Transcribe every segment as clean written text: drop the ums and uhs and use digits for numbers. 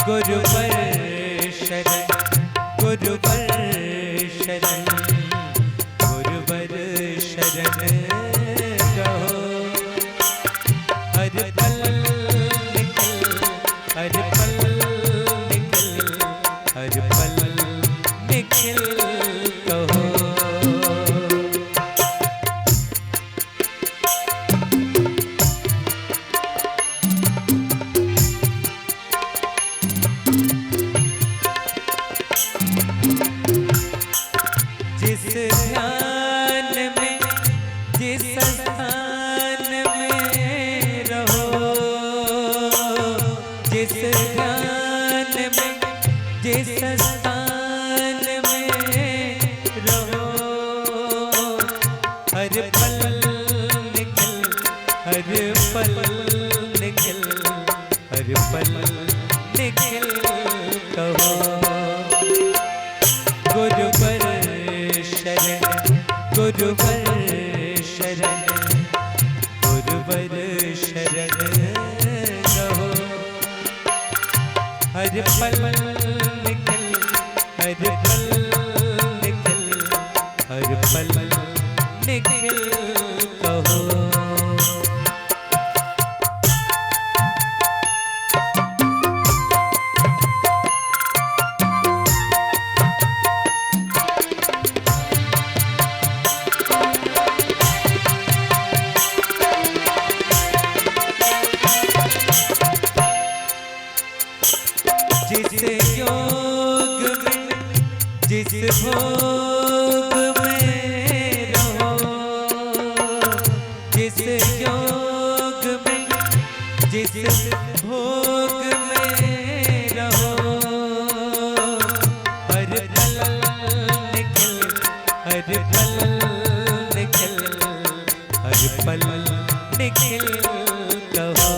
गुरुवर शरण, गुरुवर शरण, गुरुवर शरण कहो। हर पल निखिल, हर पल निखिल, हर पल निखिल कहो। जिस ध्यान में, जिस स्थान में रहो, जिस ध्यान में, जिस स्थान में रहो, हर पल निखिल, हर पल निखिल, हर पल निखिल कहो। गुरुवर शरण, गुरुवर शरण, गुरुवर शरण कहो। हर पल निखिल, हर पल निखिल, हर पल निखिल कहो। जिस योग में, जिस भोग में रहो, जिस योग में, जिस भोग में रहो, हर पल निखिल, हर पल निखिल, हर पल निखिल कहो।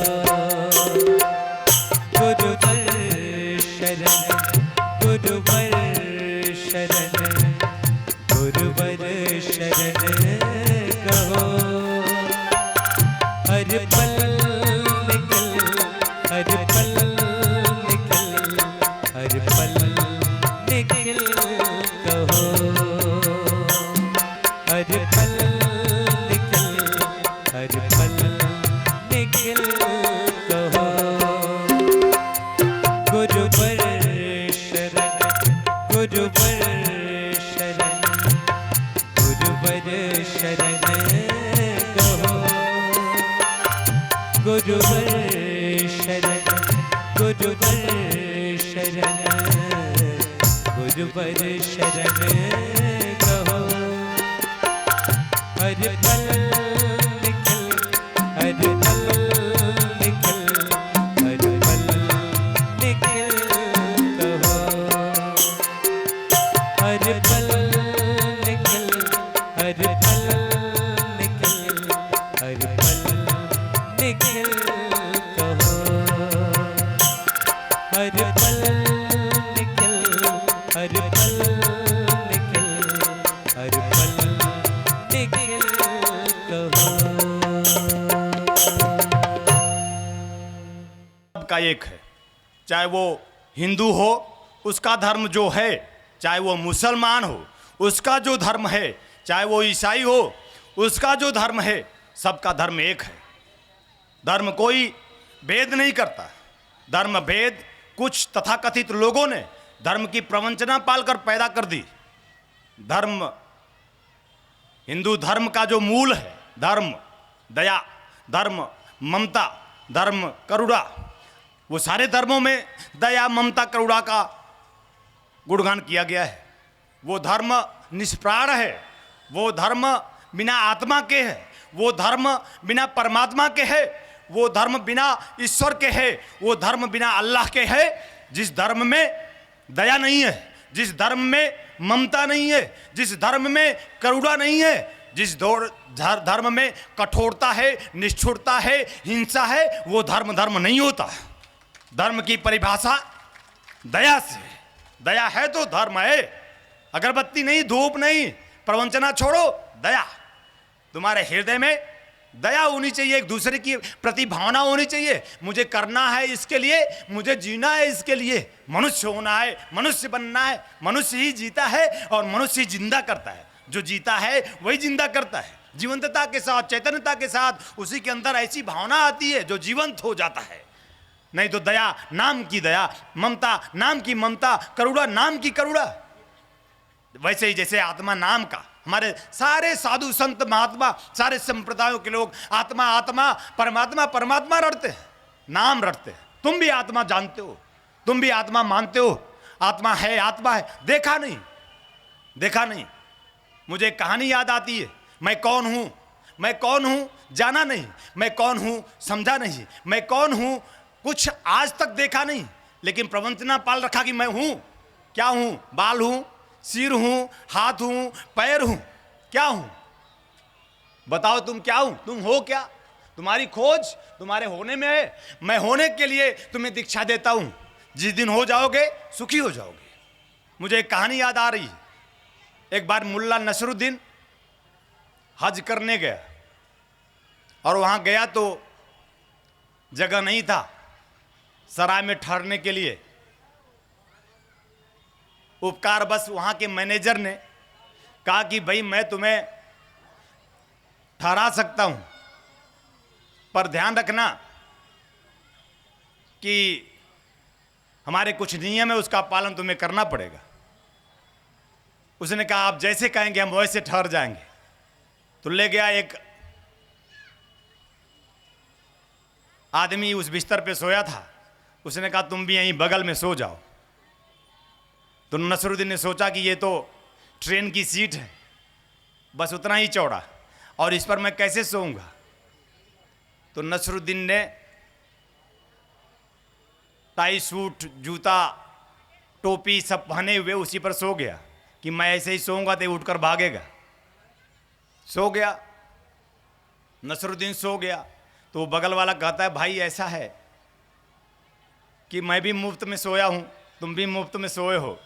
गुरुवर शरण, गुरुवर शरण, गुरुवर शरण कहो। हर पल निखिल, हर पल निखिल, हर पल निखिल कहो। हर पल निखिल, हर पल निखिल कहो। गुरुवर शरण, गुरुवर शरण, गुरुवर शरण कहो। गुरुवर शरण, गुरुवर शरण, गुरुवर शरण कहो। हर पल निखिल, हर पल निखिल, हर पल निखिल कहो। हर पल निखिल, हर पल निखिल, हर पल निखिल कहो। हर पल निखिल, हर पल निखिल, हर पल निखिल कहो। सबका एक है, चाहे वो हिंदू हो उसका धर्म जो है, चाहे वो मुसलमान हो उसका जो धर्म है, चाहे वो ईसाई हो उसका जो धर्म है, सबका धर्म एक है। धर्म कोई भेद नहीं करता। धर्म भेद कुछ तथाकथित लोगों ने धर्म की प्रवंचना पालकर पैदा कर दी। धर्म, हिंदू धर्म का जो मूल है, धर्म दया, धर्म ममता, धर्म करुणा, वो सारे धर्मों में दया ममता करुणा का गुणगान किया गया है। वो धर्म निष्प्राण है, वो धर्म बिना आत्मा के है, वो धर्म बिना परमात्मा के है, वो धर्म बिना ईश्वर के है, वो धर्म बिना अल्लाह के है। जिस धर्म में दया नहीं है, जिस धर्म में ममता नहीं है, जिस धर्म में करुणा नहीं है, जिस धर्म में कठोरता है, निष्ठुरता है, हिंसा है, वो धर्म धर्म नहीं होता। धर्म की परिभाषा दया से, दया है तो धर्म है। अगरबत्ती नहीं, धूप नहीं, प्रवंचना छोड़ो, दया। तुम्हारे हृदय में दया होनी चाहिए, एक दूसरे की प्रति भावना होनी चाहिए। मुझे करना है इसके लिए, मुझे जीना है इसके लिए, मनुष्य होना है, मनुष्य बनना है। मनुष्य ही जीता है और मनुष्य ही जिंदा करता है। जो जीता है वही जिंदा करता है, जीवंतता के साथ, चैतन्यता के साथ। उसी के अंदर ऐसी भावना आती है जो जीवंत हो जाता है। नहीं तो दया नाम की दया, ममता नाम की ममता, करुणा नाम की करुणा। वैसे ही जैसे आत्मा नाम का, हमारे सारे साधु संत महात्मा, सारे संप्रदायों के लोग आत्मा आत्मा, परमात्मा परमात्मा रटते हैं, नाम रटते हैं। तुम भी आत्मा जानते हो, तुम भी आत्मा मानते हो, आत्मा है, आत्मा है। देखा नहीं, देखा नहीं। मुझे एक कहानी याद आती है। मैं कौन हूं, मैं कौन हूं जाना नहीं, मैं कौन हूं समझा नहीं, मैं कौन हूं कुछ आज तक देखा नहीं, लेकिन प्रवंचना पाल रखा कि मैं हूं। क्या हूं? बाल हूं, सिर हूं, हाथ हूं, पैर हूं, क्या हूं? बताओ तुम क्या हूं? तुम हो क्या? तुम्हारी खोज तुम्हारे होने में है। मैं होने के लिए तुम्हें दीक्षा देता हूं। जिस दिन हो जाओगे सुखी हो जाओगे। मुझे एक कहानी याद आ रही है। एक बार मुल्ला नसरुद्दीन हज करने गया, और वहां गया तो जगह नहीं था सराय में ठहरने के लिए। उपकार बस वहां के मैनेजर ने कहा कि भाई मैं तुम्हें ठहरा सकता हूं, पर ध्यान रखना कि हमारे कुछ नियम है, उसका पालन तुम्हें करना पड़ेगा। उसने कहा आप जैसे कहेंगे हम वैसे ठहर जाएंगे। तो ले गया। एक आदमी उस बिस्तर पे सोया था। उसने कहा तुम भी यहीं बगल में सो जाओ। तो नसरुद्दीन ने सोचा कि ये तो ट्रेन की सीट है, बस उतना ही चौड़ा, और इस पर मैं कैसे सोऊंगा। तो नसरुद्दीन ने टाई सूट, जूता, टोपी सब पहने हुए उसी पर सो गया कि मैं ऐसे ही सोऊंगा तो उठकर भागेगा। सो गया, नसरुद्दीन सो गया। तो बगल वाला कहता है भाई ऐसा है कि मैं भी मुफ्त में सोया हूं, तुम भी मुफ्त में सोए हो,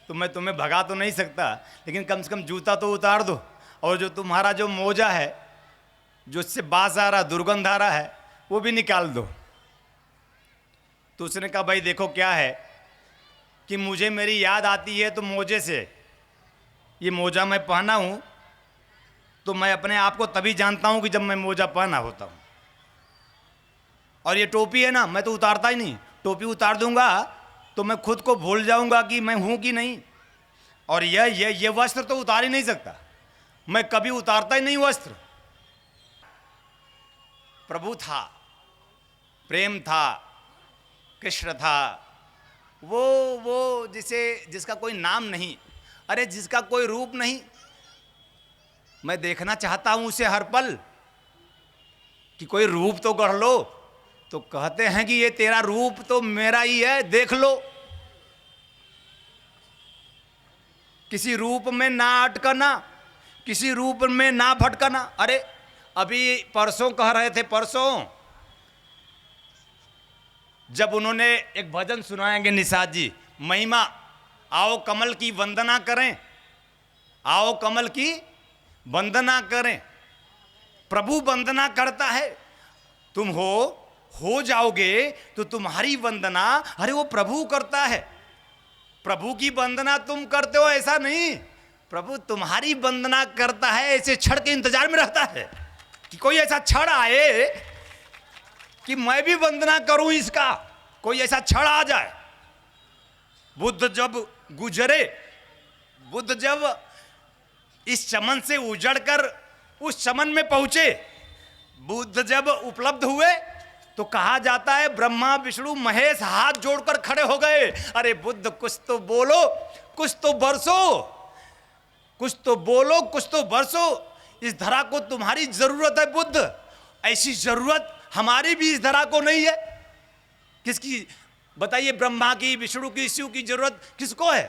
तो मैं तुम्हें भगा तो नहीं सकता, लेकिन कम से कम जूता तो उतार दो, और जो तुम्हारा जो मोजा है, जो इससे बास आ रहा, दुर्गंध आ रहा है, वो भी निकाल दो। तो उसने कहा भाई देखो क्या है कि मुझे मेरी याद आती है तो मोजे से, ये मोजा मैं पहना हूं तो मैं अपने आप को तभी जानता हूं कि जब मैं मोजा पहना होता हूं। और ये टोपी है ना, मैं तो उतारता ही नहीं। टोपी उतार दूंगा तो मैं खुद को भूल जाऊंगा कि मैं हूं कि नहीं। और ये वस्त्र तो उतार ही नहीं सकता, मैं कभी उतारता ही नहीं वस्त्र। प्रभु था, प्रेम था, कृष्ण था, वो जिसका कोई नाम नहीं, अरे जिसका कोई रूप नहीं। मैं देखना चाहता हूं उसे हर पल कि कोई रूप तो गढ़ लो। तो कहते हैं कि ये तेरा रूप तो मेरा ही है, देख लो। किसी रूप में ना अटकना, किसी रूप में ना भटकना। अरे अभी परसों कह रहे थे, परसों जब उन्होंने एक भजन सुनाएंगे निषाद जी, महिमा, आओ कमल की वंदना करें, आओ कमल की वंदना करें। प्रभु वंदना करता है। तुम हो जाओगे तो तुम्हारी वंदना, अरे वो प्रभु करता है। प्रभु की वंदना तुम करते हो ऐसा नहीं, प्रभु तुम्हारी वंदना करता है। ऐसे क्षण के इंतजार में रहता है कि कोई ऐसा क्षण आए कि मैं भी वंदना करूं इसका, कोई ऐसा क्षण आ जाए। बुद्ध जब गुजरे, बुद्ध जब इस चमन से उजड़कर उस चमन में पहुंचे, बुद्ध जब उपलब्ध हुए तो कहा जाता है ब्रह्मा विष्णु महेश हाथ जोड़कर खड़े हो गए। अरे बुद्ध कुछ तो बोलो, कुछ तो बरसो, कुछ तो बोलो, कुछ तो बरसो। इस धरा को तुम्हारी जरूरत है बुद्ध, ऐसी जरूरत हमारी भी इस धरा को नहीं है। किसकी बताइए? ब्रह्मा की, विष्णु की, शिव की जरूरत किसको है?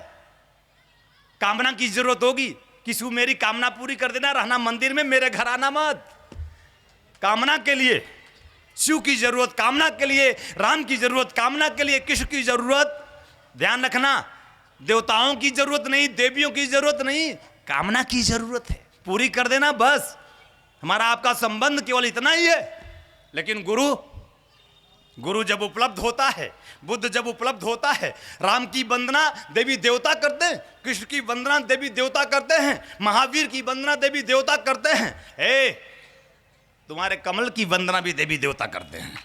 कामना की जरूरत होगी कि शिव मेरी कामना पूरी कर देना, रहना मंदिर में, मेरे घर आना मत। कामना के लिए शिव की जरूरत, कामना के लिए राम की जरूरत, कामना के लिए कृष्ण की जरूरत। ध्यान रखना, देवताओं की जरूरत नहीं, देवियों की जरूरत नहीं, कामना की जरूरत है, पूरी कर देना बस। हमारा आपका संबंध केवल इतना ही है। लेकिन गुरु जब उपलब्ध होता है, बुद्ध जब उपलब्ध होता है, राम की वंदना देवी देवता करते हैं, कृष्ण की वंदना देवी देवता करते हैं, महावीर की वंदना देवी देवता करते हैं, तुम्हारे कमल की वंदना भी देवी देवता करते हैं।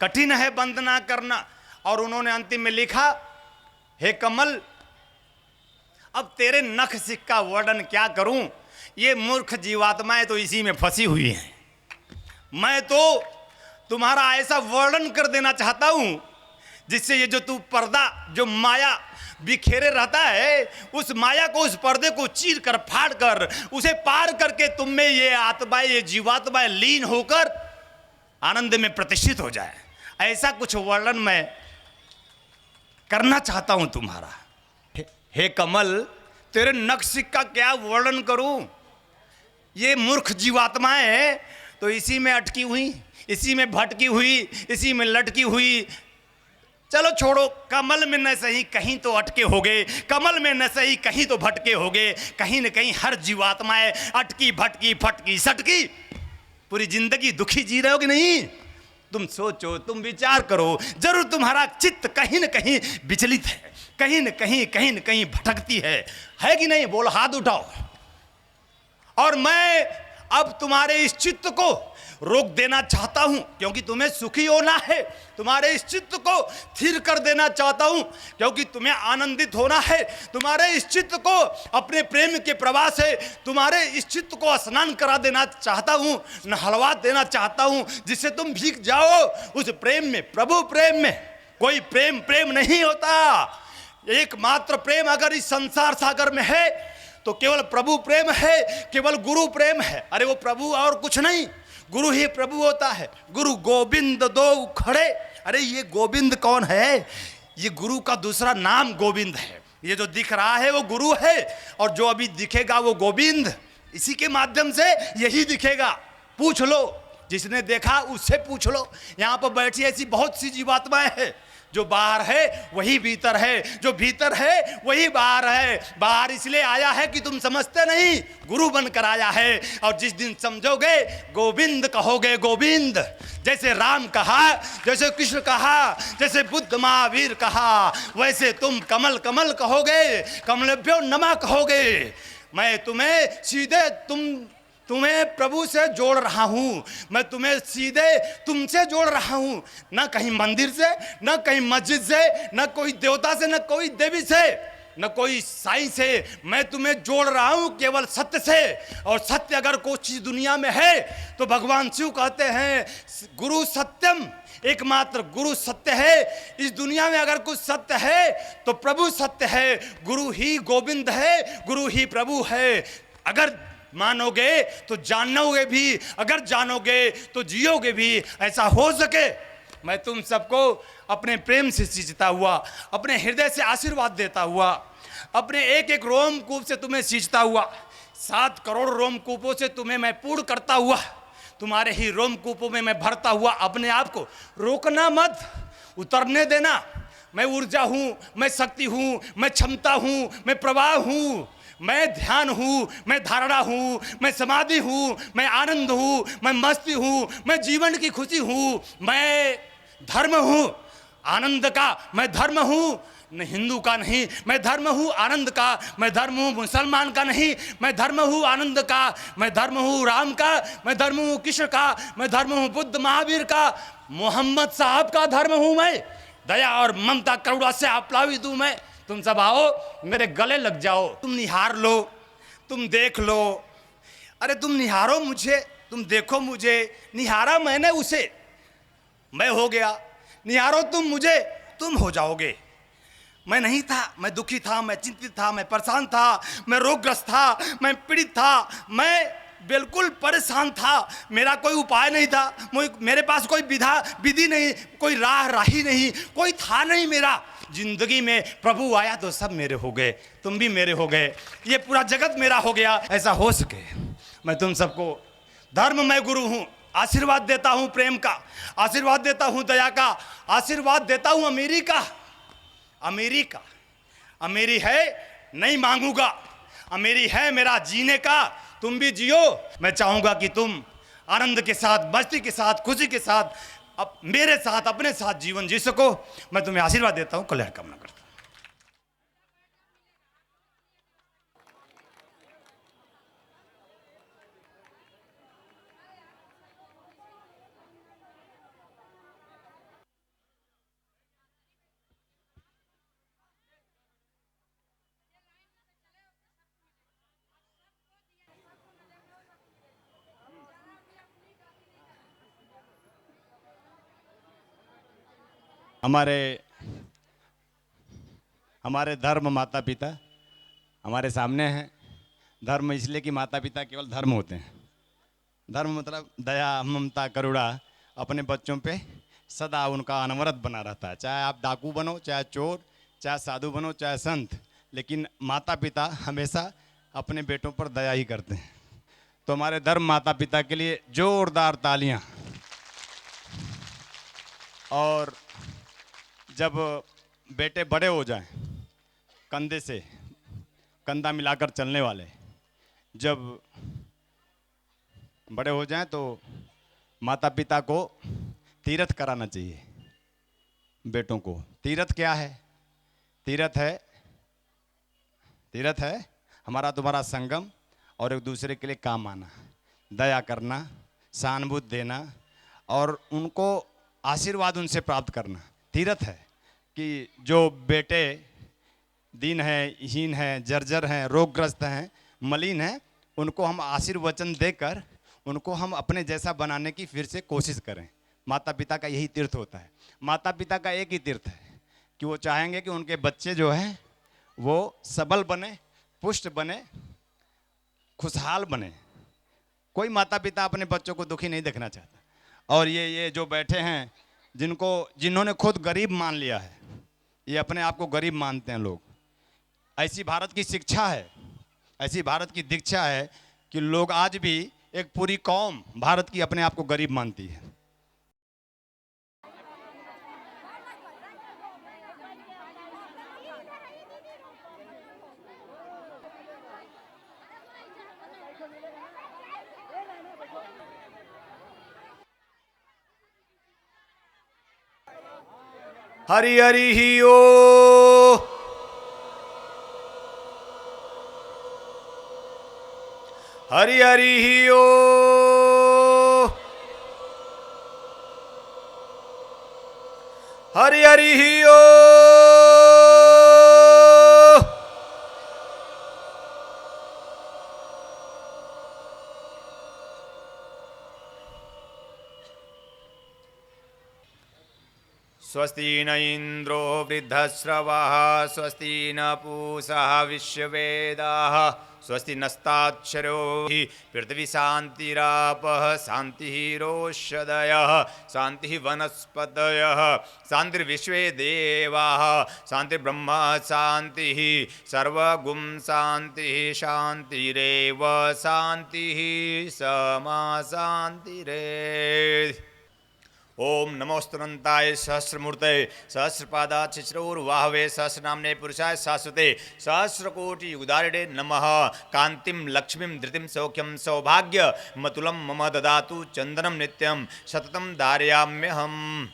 कठिन है वंदना करना। और उन्होंने अंतिम में लिखा, हे कमल, अब तेरे नख सिक का वर्णन क्या करूं, ये मूर्ख जीवात्माएं तो इसी में फंसी हुई हैं। मैं तो तुम्हारा ऐसा वर्णन कर देना चाहता हूं जिससे ये जो तू पर्दा, जो माया बिखेरे रहता है, उस माया को, उस पर्दे को चीर कर, फाड़ कर, उसे पार करके तुम में ये आत्माएं, ये जीवात्माएं लीन होकर आनंद में प्रतिष्ठित हो जाए। ऐसा कुछ वर्णन मैं करना चाहता हूं तुम्हारा। हे कमल, तेरे नक्शिक का क्या वर्णन करूं। ये मूर्ख जीवात्माएं तो इसी में अटकी हुई, इसी में भटकी हुई, इसी में लटकी हुई। चलो छोड़ो, कमल में न सही कहीं तो अटके होगे, कमल में न सही कहीं तो भटके होगे। कहीं न कहीं हर जीवात्माएं अटकी, भटकी, फटकी, सटकी, पूरी जिंदगी दुखी जी रहे हो कि नहीं। तुम सोचो, तुम विचार करो, जरूर तुम्हारा चित्त कहीं न कहीं विचलित है, कहीं न कहीं भटकती है कि नहीं। बोल, हाथ उठाओ। और मैं अब तुम्हारे इस चित्त को रोक देना चाहता हूं, क्योंकि तुम्हें सुखी होना है। तुम्हारे इस चित्त को स्थिर कर देना चाहता हूं, क्योंकि तुम्हें आनंदित होना है। तुम्हारे इस चित्त को अपने प्रेम के प्रवाह से, तुम्हारे इस चित्त को स्नान करा देना चाहता हूं, नहलवा देना चाहता हूं, जिससे तुम भीग जाओ उस प्रेम में, प्रभु प्रेम में। कोई प्रेम नहीं होता। एकमात्र प्रेम अगर इस संसार सागर में है तो केवल प्रभु प्रेम है, केवल गुरु प्रेम है। अरे वो प्रभु और कुछ नहीं, गुरु ही प्रभु होता है। गुरु गोविंद दो खड़े। अरे ये गोविंद कौन है? ये गुरु का दूसरा नाम गोविंद है। ये जो दिख रहा है वो गुरु है, और जो अभी दिखेगा वो गोविंद। इसी के माध्यम से यही दिखेगा। पूछ लो, जिसने देखा उससे पूछ लो। यहाँ पर बैठी ऐसी बहुत सी जीवात्माएं हैं। जो बाहर है वही भीतर है, जो भीतर है वही बाहर है। बाहर इसलिए आया है कि तुम समझते नहीं, गुरु बनकर आया है। और जिस दिन समझोगे, गोविंद कहोगे, गोविंद। जैसे राम कहा, जैसे कृष्ण कहा, जैसे बुद्ध महावीर कहा, वैसे तुम कमल कमल कहोगे, कमलभ्यो नमः कहोगे। मैं तुम्हें सीधे तुम्हें प्रभु से जोड़ रहा हूं। मैं तुम्हें सीधे तुमसे जोड़ रहा हूं, न कहीं मंदिर से, न कहीं मस्जिद से, न कोई देवता से, न कोई देवी से, न कोई साईं से। मैं तुम्हें जोड़ रहा हूं केवल सत्य से। और सत्य अगर कोई चीज दुनिया में है तो भगवान शिव कहते हैं, गुरु सत्यम, एकमात्र गुरु सत्य है। इस दुनिया में अगर कुछ सत्य है तो प्रभु सत्य है। गुरु ही गोविंद है, गुरु ही प्रभु है। अगर मानोगे तो जानोगे भी, अगर जानोगे तो जियोगे भी। ऐसा हो सके। मैं तुम सबको अपने प्रेम से सींचता हुआ, अपने हृदय से आशीर्वाद देता हुआ, अपने एक एक रोमकूप से तुम्हें सींचता हुआ, 7 करोड़ रोमकूपों से तुम्हें मैं पूर्ण करता हुआ, तुम्हारे ही रोमकूपों में मैं भरता हुआ, अपने आप को रोकना मत, उतरने देना। मैं ऊर्जा हूं, मैं शक्ति हूं, मैं क्षमता हूं, मैं प्रवाह हूं, मैं ध्यान हूँ, मैं धारणा हूँ, मैं समाधि हूँ, मैं आनंद हूँ, मैं मस्ती हूँ, मैं जीवन की खुशी हूँ, मैं धर्म हूँ आनंद का, मैं धर्म हूँ न हिंदू का नहीं, मैं धर्म हूँ आनंद का, मैं धर्म हूँ मुसलमान का नहीं, मैं धर्म हूँ आनंद का, मैं धर्म हूँ राम का, मैं धर्म हूँ कृष्ण का, मैं धर्म हूँ बुद्ध महावीर का, मोहम्मद साहब का धर्म हूँ मैं। दया और ममता करुणा से आप्लावित हूँ मैं। तुम सब आओ, मेरे गले लग जाओ, तुम निहार लो, तुम देख लो। अरे तुम निहारो मुझे, तुम देखो मुझे। निहारा मैंने उसे, मैं हो गया। निहारो तुम मुझे, तुम हो जाओगे। मैं नहीं था, मैं दुखी था, मैं चिंतित था, मैं परेशान था, मैं रोगग्रस्त था, मैं पीड़ित था, मैं बिल्कुल परेशान था। मेरा कोई उपाय नहीं था, मेरे पास कोई विधि नहीं, कोई राही नहीं, कोई था नहीं मेरा जिंदगी में। प्रभु आया तो सब मेरे हो गए, तुम भी मेरे हो गए, ये पूरा जगत मेरा हो गया। ऐसा हो सके। मैं तुम सबको धर्म में गुरु हूँ, आशीर्वाद देता हूँ प्रेम का, आशीर्वाद देता हूँ दया का, आशीर्वाद देता हूँ अमीरी का। अमीरी है नहीं मांगूगा, अमीरी है मेरा जीने का तुम भी जियो। मैं चाहूंगा कि तुम आनंद के साथ, मस्ती के साथ, खुशी के साथ, अब मेरे साथ, अपने साथ जीवन जी सको। मैं तुम्हें आशीर्वाद देता हूं, कल्याण कामना करता हूं। हमारे हमारे धर्म माता पिता हमारे सामने हैं। धर्म इसलिए कि माता पिता केवल धर्म होते हैं। धर्म मतलब दया, ममता, करुणा अपने बच्चों पे सदा उनका अनवरत बना रहता है। चाहे आप डाकू बनो, चाहे चोर, चाहे साधु बनो, चाहे संत, लेकिन माता पिता हमेशा अपने बेटों पर दया ही करते हैं। तो हमारे धर्म माता पिता के लिए जोरदार तालियां। और जब बेटे बड़े हो जाएं, कंधे से कंधा मिलाकर चलने वाले जब बड़े हो जाएं, तो माता पिता को तीर्थ कराना चाहिए बेटों को। तीर्थ क्या है? तीर्थ है हमारा तुम्हारा संगम और एक दूसरे के लिए काम आना, दया करना, सहानुभूति देना और उनको आशीर्वाद उनसे प्राप्त करना। तीर्थ है कि जो बेटे दीन हैं, हीन हैं, जर्जर हैं, रोगग्रस्त हैं, मलिन हैं, उनको हम आशीर्वचन देकर उनको हम अपने जैसा बनाने की फिर से कोशिश करें। माता पिता का यही तीर्थ होता है। माता पिता का एक ही तीर्थ है कि वो चाहेंगे कि उनके बच्चे जो हैं वो सबल बने, पुष्ट बने, खुशहाल बने। कोई माता पिता अपने बच्चों को दुखी नहीं देखना चाहता। और ये जो बैठे हैं, जिन्होंने खुद गरीब मान लिया है, ये अपने आप को गरीब मानते हैं लोग। ऐसी भारत की शिक्षा है, ऐसी भारत की दीक्षा है कि लोग आज भी एक पूरी कौम भारत की अपने आप को गरीब मानती है। हरि हरि ही ओ, हरि हरि ही ओ, हरि हरि ही ओ। स्वस्ति न इंद्रो वृद्धश्रवः, स्वस्ति न पूषः विश्ववेदाः, स्वस्ति नस्ताक्षरो हि पृथ्वी शान्तिरापः शान्तिरोषधयः, शान्तिः वनस्पतयः, शान्तिर्विश्वे देवाः, शान्तिर्ब्रह्म शान्तिः, सर्वगुं शान्तिः, शान्तिरेव शान्तिः, समा शान्तिरेव। ओम नमोस्तुनंताय सहस्रमूर्तये सहस्रपादाच्छिश्रोर्वाहवे सहस्रनाम्ने पुरुषाय शाश्वते सहस्रकोटि उदारिणे नमः। कांतिं लक्ष्मीं धृतिं सौख्यं सौभाग्य मतुलं मम ददातु चंदनं नित्यं सततं धारयाम्यहम्।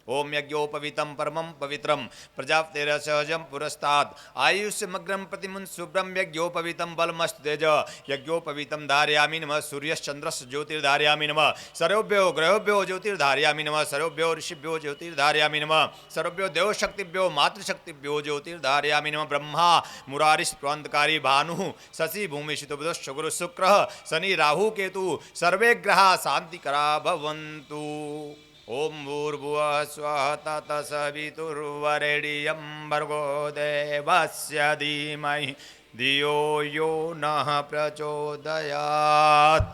ओम यज्ञोपवीतं परमं पवित्रं प्रजापतेरसहजं पुरस्तात् आयुष्यमग्रं प्रतिमुन् शुभ्रं यज्ञोपवीतं बलमस्तु तेज यज्ञोपवीतं धारयामि नमः। सूर्यश्चन्द्रस्य ज्योतिर्धारयामि नमः। सर्वेभ्यो ग्रहेभ्यो ज्योतिर्धारयामि नमः। सर्वेभ्यो ऋषिभ्यो ज्योतिर्धारयामि नमः। सर्वेभ्यो देवशक्तिभ्यो मातृशक्तिभ्यो ज्योतिर्धारयामि नमः। ब्रह्मा मुरारिस्त्वन्धकारी भानुः शशि भूमिषितो बुधश्च गुरु शुक्रः शनि राहु केतु सर्वे ग्रहा शान्तिकरा भवन्तु। ओम भूर्भुवः स्वः तत्सवितुर्वरेण्यं भर्गो देवस्य धीमहि धियो यो नः प्रचोदयात्।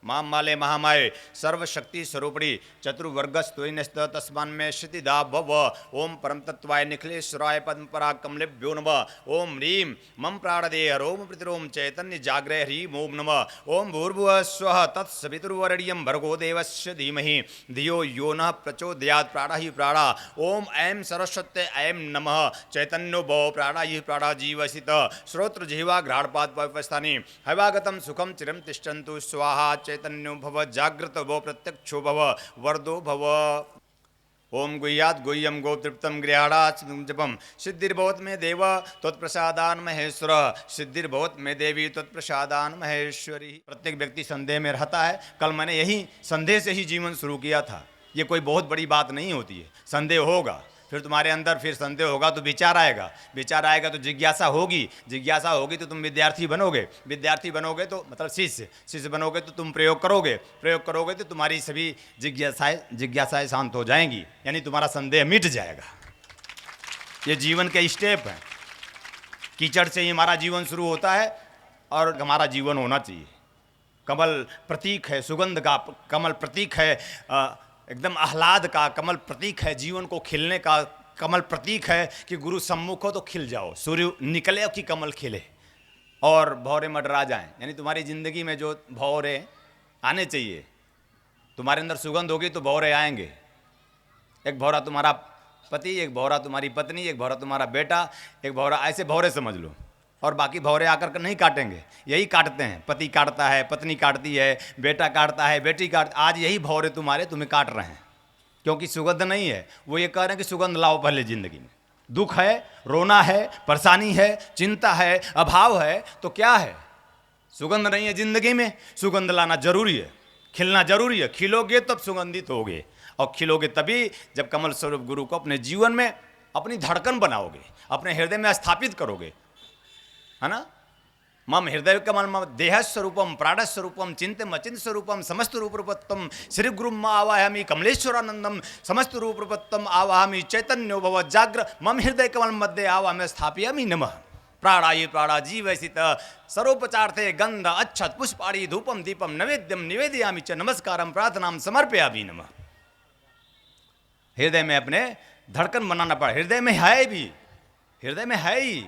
माम माले महामाये सर्वशक्ति स्वरूपिणी चतुर्वर्गस्त्वयिनस्त तस्मान् में क्षितिदा भव। ओम परम तत्वाय निखिलेश्वराय पद्म पराग कमलेभ्यो नमः। ओम ह्रीं मम प्राणदेह रोम प्रतिरोम चैतन्य जाग्रह ह्रीं ओम नमः। ओम भूर्भुवः स्वः तत्सवितुर्वरेण्यं भर्गो देवस्य धीमहि धियो यो नः प्रचोदयात्। प्राणः हि प्राणा। ओम ऐं सरस्वत्यै ऐं नमः। चैतन्यो भव प्राणः हि प्राणः जीवसित श्रोत्र जिह्वा घ्राणपाद पस्थानि हैवागतं सुखं चिरं तिष्ठन्तु। स्वाहा चैतन्यो भव जागृत भव प्रत्यक्षो भव वरदो भव। ओम गुह्यात् गुह्यं गोतृप्तं गृहाणात् जपम सिद्धिर्भवत् मे देव त्वत्प्रसादान् महेश्वर। सिद्धिर्भवत् मे देवी त्वत्प्रसादान् महेश्वरी। प्रत्येक व्यक्ति संदेह में रहता है। कल मैंने यही संदेह से ही जीवन शुरू किया था। ये कोई बहुत बड़ी बात नहीं होती है। संदेह होगा, फिर तुम्हारे अंदर फिर संदेह होगा तो विचार आएगा, विचार आएगा तो जिज्ञासा होगी, जिज्ञासा होगी तो तुम विद्यार्थी बनोगे, विद्यार्थी बनोगे तो मतलब शिष्य, शिष्य बनोगे तो तुम प्रयोग करोगे, प्रयोग करोगे तो तुम्हारी सभी जिज्ञासाएं शांत हो जाएंगी, यानी तुम्हारा संदेह मिट जाएगा। ये जीवन के स्टेप हैं। कीचड़ से ही हमारा जीवन शुरू होता है और हमारा जीवन होना चाहिए। कमल प्रतीक है सुगंध का, कमल प्रतीक है एकदम आह्लाद का, कमल प्रतीक है जीवन को खिलने का, कमल प्रतीक है कि गुरु सम्मुख हो तो खिल जाओ, सूर्य निकले कि कमल खिले और भौरे मडरा जाएं। यानी तुम्हारी ज़िंदगी में जो भौरे आने चाहिए, तुम्हारे अंदर सुगंध होगी तो भौरे आएंगे। एक भौरा तुम्हारा पति, एक भौरा तुम्हारी पत्नी, एक भौरा तुम्हारा बेटा, एक भौरा, ऐसे भौरे समझ लो। और बाकी भौरे आकर नहीं काटेंगे, यही काटते हैं। पति काटता है, पत्नी काटती है, बेटा काटता है, बेटी काट, आज यही भौरे तुम्हें काट रहे हैं क्योंकि सुगंध नहीं है। वो ये कह रहे हैं कि सुगंध लाओ पहले ज़िंदगी में। दुख है, रोना है, परेशानी है, चिंता है, अभाव है, तो क्या है? सुगंध नहीं है ज़िंदगी में। सुगंध लाना जरूरी है, खिलना जरूरी है। खिलोगे तब सुगंधित होगे और खिलोगे तभी जब कमल स्वरूप गुरु को अपने जीवन में अपनी धड़कन बनाओगे, अपने हृदय में स्थापित करोगे, है ना। मम हृदय कमल मम देह स्वरूपम प्राण स्वरूपम चिंतम अचिंत स्वरूपम समस्त रूप रूपत्तम श्री गुरुम आवाहयामि कमलेश्वरानंदम समस्त रूप रूपत्तम आवाहयामि चैतन्यो भव जाग्र मम हृदय कमल मध्ये आवाहयामि स्थापयामि नमः। प्राणायि प्राणा जीवसित सर्वोपचार्थे गंध अच्छत पुष्पाणि धूपम दीपम नैवेद्यम निवेदयामि च नमस्कारम प्रार्थनाम समर्पयामि नमः। हृदय में अपने धड़कन बनाना पड़ा। हृदय में है भी, हृदय में है ही।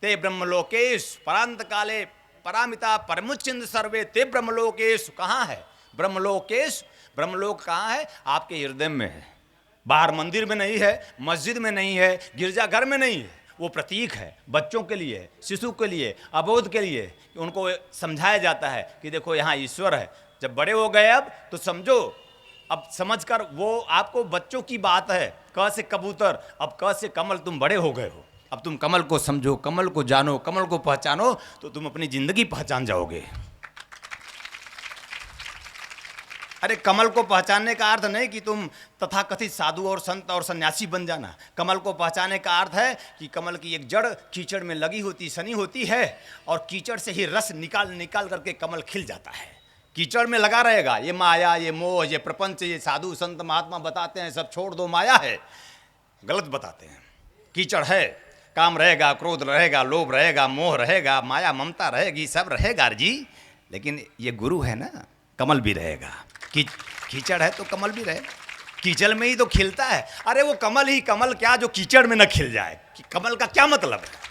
ते ब्रह्मलोकेश परांत काले परामिता परमुच्चिंद सर्वे ते ब्रह्मलोकेश। कहाँ है ब्रह्मलोकेश? ब्रह्मलोक कहाँ है? आपके हृदय में है। बाहर मंदिर में नहीं है, मस्जिद में नहीं है, गिरजाघर में नहीं है। वो प्रतीक है, बच्चों के लिए, शिशु के लिए, अबोध के लिए। उनको समझाया जाता है कि देखो यहाँ ईश्वर है। जब बड़े हो गए अब तो समझो, अब समझकर वो आपको बच्चों की बात है। क से कबूतर, अब क से कमल, तुम बड़े हो गए हो। अब तुम कमल को समझो, कमल को जानो, कमल को पहचानो तो तुम अपनी जिंदगी पहचान जाओगे। अरे कमल को पहचानने का अर्थ नहीं कि तुम तथाकथित साधु और संत और सन्यासी बन जाना। कमल को पहचानने का अर्थ है कि कमल की एक जड़ कीचड़ में लगी होती, सनी होती है और कीचड़ से ही रस निकाल निकाल करके कमल खिल जाता है। कीचड़ में लगा रहेगा, ये माया, ये मोह, ये प्रपंच, ये साधु संत महात्मा बताते हैं सब छोड़ दो, माया है, गलत बताते हैं। कीचड़ है, काम रहेगा, क्रोध रहेगा, लोभ रहेगा, मोह रहेगा, माया ममता रहेगी, सब रहेगा जी। लेकिन ये गुरु है ना, कमल भी रहेगा। कीचड़ है तो कमल भी रहेगा। कीचड़ में ही तो खिलता है। अरे वो कमल ही कमल क्या जो कीचड़ में न खिल जाए? कमल का क्या मतलब है?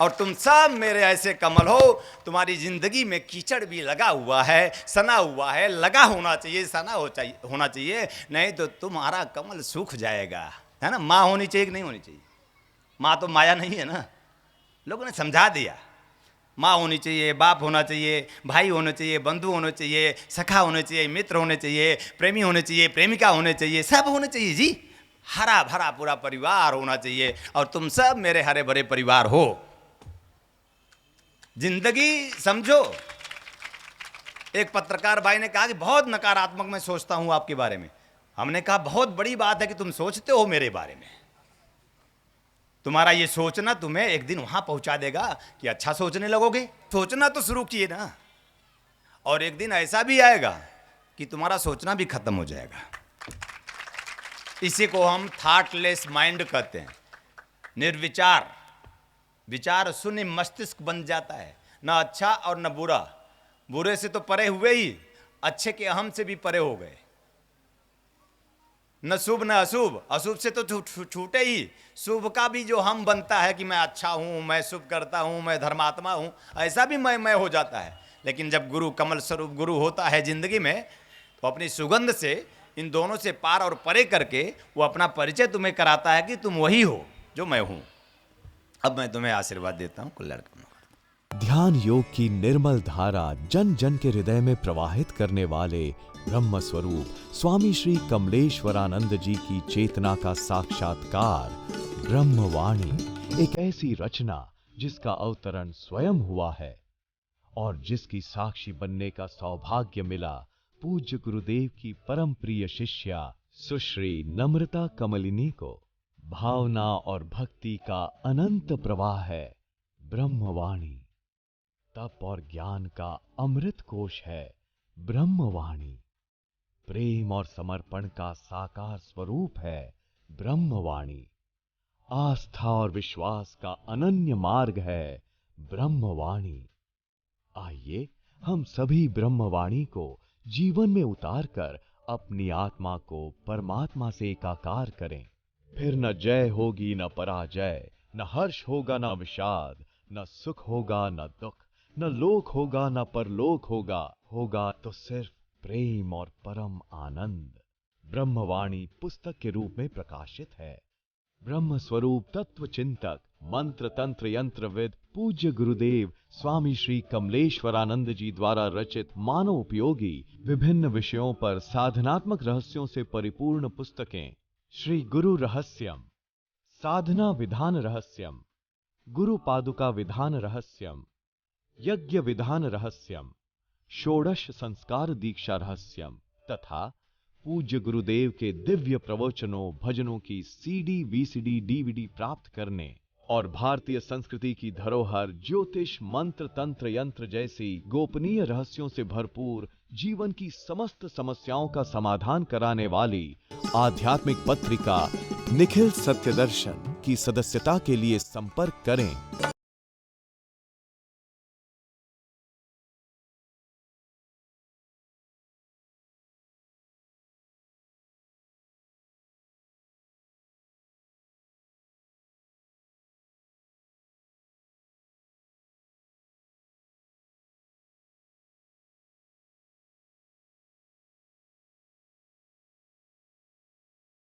और तुम सब मेरे ऐसे कमल हो। तुम्हारी जिंदगी में कीचड़ भी लगा हुआ है, सना हुआ है, लगा होना चाहिए, सना होना चाहिए, नहीं तो तुम्हारा कमल सूख जाएगा, है ना। माँ होनी चाहिए कि नहीं होनी चाहिए? माँ तो माया नहीं है ना, लोगों ने समझा दिया। माँ होनी चाहिए, बाप होना चाहिए, भाई होने चाहिए, बंधु होने चाहिए, सखा होने चाहिए, मित्र होने चाहिए, प्रेमी होने चाहिए, प्रेमिका होने चाहिए, सब होने चाहिए जी। हरा भरा पूरा परिवार होना चाहिए और तुम सब मेरे हरे भरे परिवार हो। जिंदगी समझो। एक पत्रकार भाई ने कहा कि बहुत नकारात्मक मैं सोचता हूं आपके बारे में। हमने कहा बहुत बड़ी बात है कि तुम सोचते हो मेरे बारे में। तुम्हारा ये सोचना तुम्हें एक दिन वहां पहुंचा देगा कि अच्छा सोचने लगोगे। सोचना तो शुरू किए ना, और एक दिन ऐसा भी आएगा कि तुम्हारा सोचना भी खत्म हो जाएगा। इसी को हम थॉटलेस माइंड कहते हैं, निर्विचार। विचार शून्य मस्तिष्क बन जाता है, ना अच्छा और न बुरा। बुरे से तो परे हुए ही, अच्छे के अहम से भी परे हो गए। न शुभ न अशुभ, अशुभ से तो छूटे ही, शुभ का भी जो हम बनता है कि मैं अच्छा हूँ, मैं शुभ करता हूँ, मैं धर्मात्मा हूँ, ऐसा भी मैं हो जाता है। लेकिन जब गुरु कमल स्वरूप गुरु होता है जिंदगी में, तो अपनी सुगंध से इन दोनों से पार और परे करके वो अपना परिचय तुम्हें कराता है कि तुम वही हो जो मैं हूँ। अब मैं तुम्हें आशीर्वाद देता हूँ, कल्याण कामना करता हूँ। ध्यान योग की निर्मल धारा जन जन के हृदय में प्रवाहित करने वाले ब्रह्म स्वरूप स्वामी श्री कमलेश्वरानंद जी की चेतना का साक्षात्कार ब्रह्मवाणी, एक ऐसी रचना जिसका अवतरण स्वयं हुआ है और जिसकी साक्षी बनने का सौभाग्य मिला पूज्य गुरुदेव की परम प्रिय शिष्या सुश्री नम्रता कमलिनी को। भावना और भक्ति का अनंत प्रवाह है ब्रह्मवाणी। तप और ज्ञान का अमृत कोश है ब्रह्मवाणी। प्रेम और समर्पण का साकार स्वरूप है ब्रह्मवाणी। आस्था और विश्वास का अनन्य मार्ग है ब्रह्मवाणी। आइए हम सभी ब्रह्मवाणी को जीवन में उतारकर अपनी आत्मा को परमात्मा से एकाकार करें। फिर न जय होगी न पराजय, न हर्ष होगा न विषाद, न सुख होगा न दुख, न लोक होगा न परलोक होगा, होगा तो सिर्फ प्रेम और परम आनंद। ब्रह्मवाणी पुस्तक के रूप में प्रकाशित है। ब्रह्म स्वरूप तत्व चिंतक मंत्र तंत्र यंत्रविद पूज्य गुरुदेव स्वामी श्री कमलेश्वरानंद जी द्वारा रचित मानव उपयोगी विभिन्न विषयों पर साधनात्मक रहस्यों से परिपूर्ण पुस्तकें श्री गुरु रहस्यम, साधना विधान रहस्यम, गुरु पादुका विधान रहस्यम, यज्ञ विधान रहस्यम, षोडश संस्कार दीक्षा रहस्यम तथा पूज्य गुरुदेव के दिव्य प्रवचनों भजनों की सीडी वीसीडी डीवीडी प्राप्त करने और भारतीय संस्कृति की धरोहर ज्योतिष मंत्र तंत्र यंत्र जैसी गोपनीय रहस्यों से भरपूर जीवन की समस्त समस्याओं का समाधान कराने वाली आध्यात्मिक पत्रिका निखिल सत्य दर्शन की सदस्यता के लिए संपर्क करें।